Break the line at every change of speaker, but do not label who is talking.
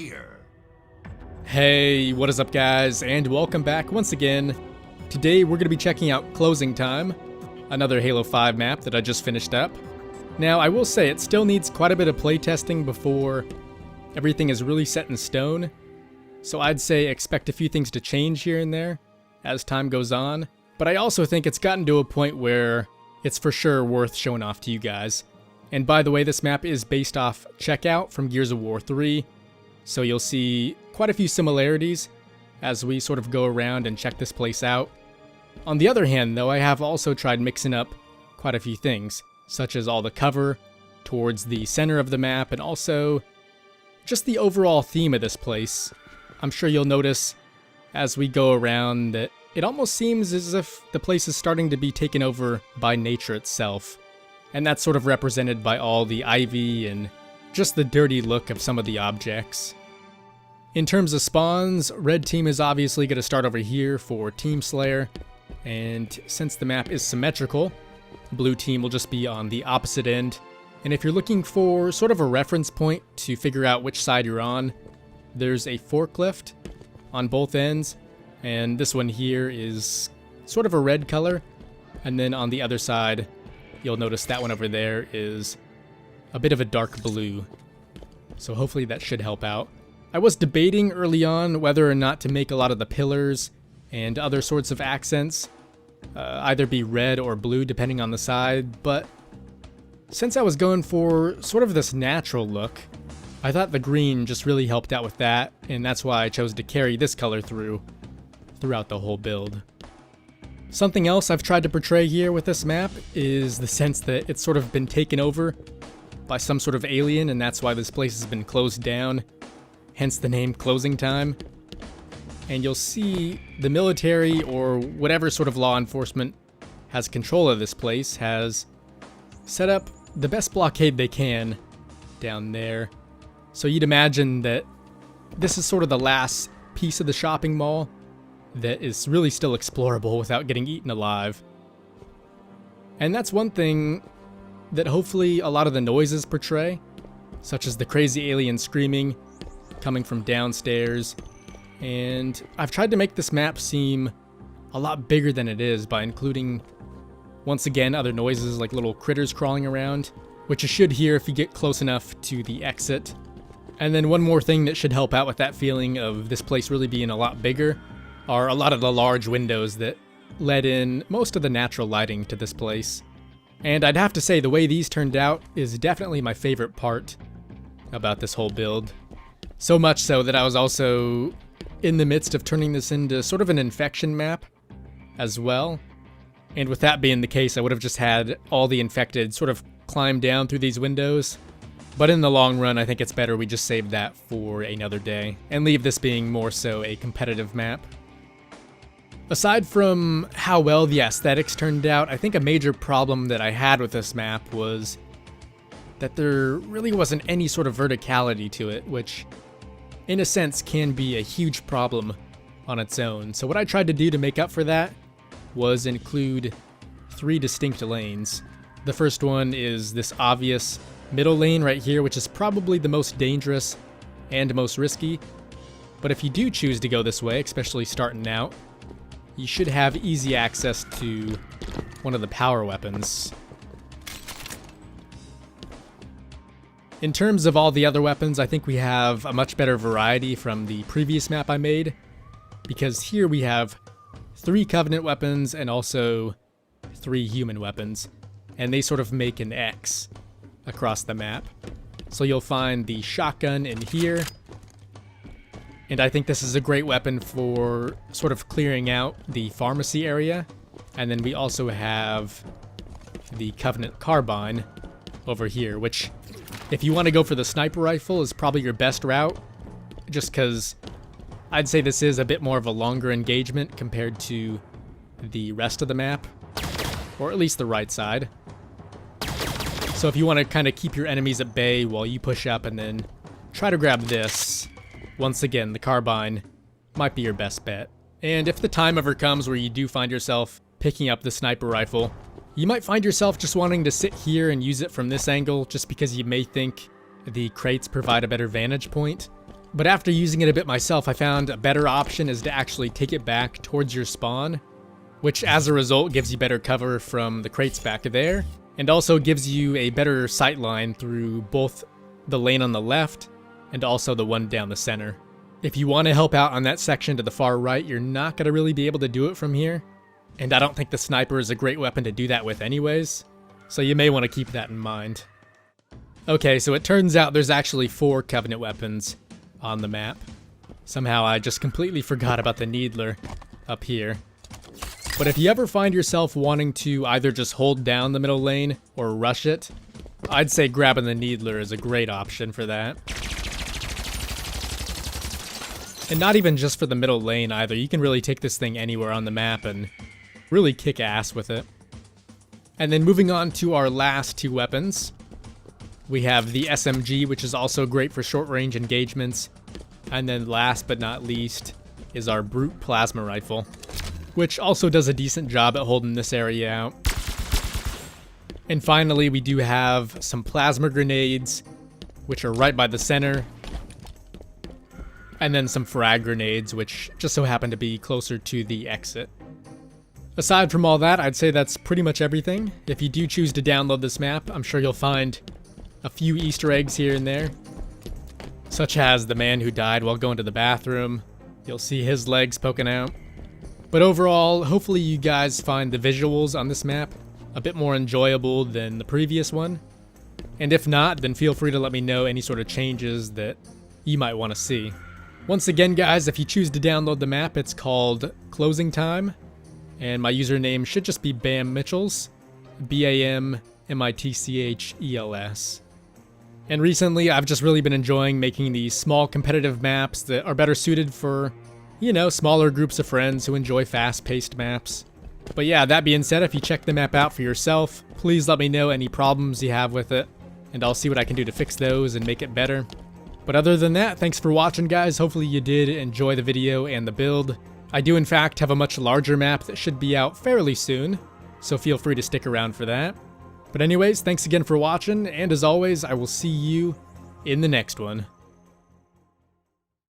player.
Hey, what is up guys, and welcome back once again. Today we're going to be checking out Closing Time, another Halo 5 map that I just finished up. Now I will say it still needs quite a bit of playtesting before everything is really set in stone, so I'd say expect a few things to change here and there as time goes on, but I also think it's gotten to a point where it's for sure worth showing off to you guys. And by the way, this map is based off Checkout from Gears of War 3, so you'll see quite a few similarities as we sort of go around and check this place out. On the other hand though, I have also tried mixing up quite a few things, such as all the cover towards the center of the map and also just the overall theme of this place. I'm sure you'll notice as we go around that it almost seems as if the place is starting to be taken over by nature itself. And that's sort of represented by all the ivy and just the dirty look of some of the objects. In terms of spawns, red team is obviously going to start over here for Team Slayer, and since the map is symmetrical, blue team will just be on the opposite end. And if you're looking for sort of a reference point to figure out which side you're on, there's a forklift on both ends, and this one here is sort of a red color, and then on the other side, you'll notice that one over there is a bit of a dark blue. So hopefully that should help out. I was debating early on whether or not to make a lot of the pillars and other sorts of accents either be red or blue depending on the side, but since I was going for sort of this natural look, I thought the green just really helped out with that, and that's why I chose to carry this color throughout the whole build. Something else I've tried to portray here with this map is the sense that it's sort of been taken over by some sort of alien, and that's why this place has been closed down, hence the name Closing Time. And you'll see the military or whatever sort of law enforcement has control of this place has set up the best blockade they can down there. So you'd imagine that this is sort of the last piece of the shopping mall that is really still explorable without getting eaten alive. And that's one thing that hopefully a lot of the noises portray, such as the crazy alien screaming coming from downstairs. And I've tried to make this map seem a lot bigger than it is by including, once again, other noises like little critters crawling around, which you should hear if you get close enough to the exit. And then one more thing that should help out with that feeling of this place really being a lot bigger are a lot of the large windows that let in most of the natural lighting to this place. And I'd have to say the way these turned out is definitely my favorite part about this whole build. So much so that I was also in the midst of turning this into sort of an infection map as well. And with that being the case, I would have just had all the infected sort of climb down through these windows. But in the long run, I think it's better we just save that for another day and leave this being more so a competitive map. Aside from how well the aesthetics turned out, I think a major problem that I had with this map was that there really wasn't any sort of verticality to it, which in a sense can be a huge problem on its own. So what I tried to do to make up for that was include 3 distinct lanes. The first one is this obvious middle lane right here, which is probably the most dangerous and most risky. But if you do choose to go this way, especially starting out, you should have easy access to one of the power weapons. In terms of all the other weapons, I think we have a much better variety from the previous map I made, because here we have 3 Covenant weapons and also 3 human weapons, and they sort of make an X across the map. So you'll find the shotgun in here, and I think this is a great weapon for sort of clearing out the pharmacy area. And then we also have the Covenant carbine over here, which if you want to go for the sniper rifle is probably your best route, just because I'd say this is a bit more of a longer engagement compared to the rest of the map, or at least the right side. So if you want to kind of keep your enemies at bay while you push up and then try to grab this, once again, the carbine might be your best bet. And if the time ever comes where you do find yourself picking up the sniper rifle, you might find yourself just wanting to sit here and use it from this angle just because you may think the crates provide a better vantage point. But after using it a bit myself, I found a better option is to actually take it back towards your spawn, which as a result gives you better cover from the crates back there, and also gives you a better sight line through both the lane on the left and also the one down the center. If you want to help out on that section to the far right, you're not going to really be able to do it from here, and I don't think the sniper is a great weapon to do that with anyways, so you may want to keep that in mind. Okay, so it turns out there's actually 4 Covenant weapons on the map. Somehow I just completely forgot about the Needler up here. But if you ever find yourself wanting to either just hold down the middle lane or rush it, I'd say grabbing the Needler is a great option for that. And not even just for the middle lane either, you can really take this thing anywhere on the map and really kick ass with it. And then moving on to our last 2 weapons, we have the SMG, which is also great for short range engagements. And then last but not least is our Brute Plasma Rifle, which also does a decent job at holding this area out. And finally, we do have some plasma grenades, which are right by the center. And then some frag grenades, which just so happen to be closer to the exit. Aside from all that, I'd say that's pretty much everything. If you do choose to download this map, I'm sure you'll find a few Easter eggs here and there, such as the man who died while going to the bathroom. You'll see his legs poking out. But overall, hopefully you guys find the visuals on this map a bit more enjoyable than the previous one. And if not, then feel free to let me know any sort of changes that you might want to see. Once again, guys, if you choose to download the map, it's called Closing Time, and my username should just be Bam Mitchells, BAMMITCHELS. And recently, I've just really been enjoying making these small competitive maps that are better suited for, you know, smaller groups of friends who enjoy fast-paced maps. But yeah, that being said, if you check the map out for yourself, please let me know any problems you have with it, and I'll see what I can do to fix those and make it better. But other than that, thanks for watching, guys. Hopefully you did enjoy the video and the build. I do in fact have a much larger map that should be out fairly soon, so feel free to stick around for that. But anyways, thanks again for watching, and as always, I will see you in the next one.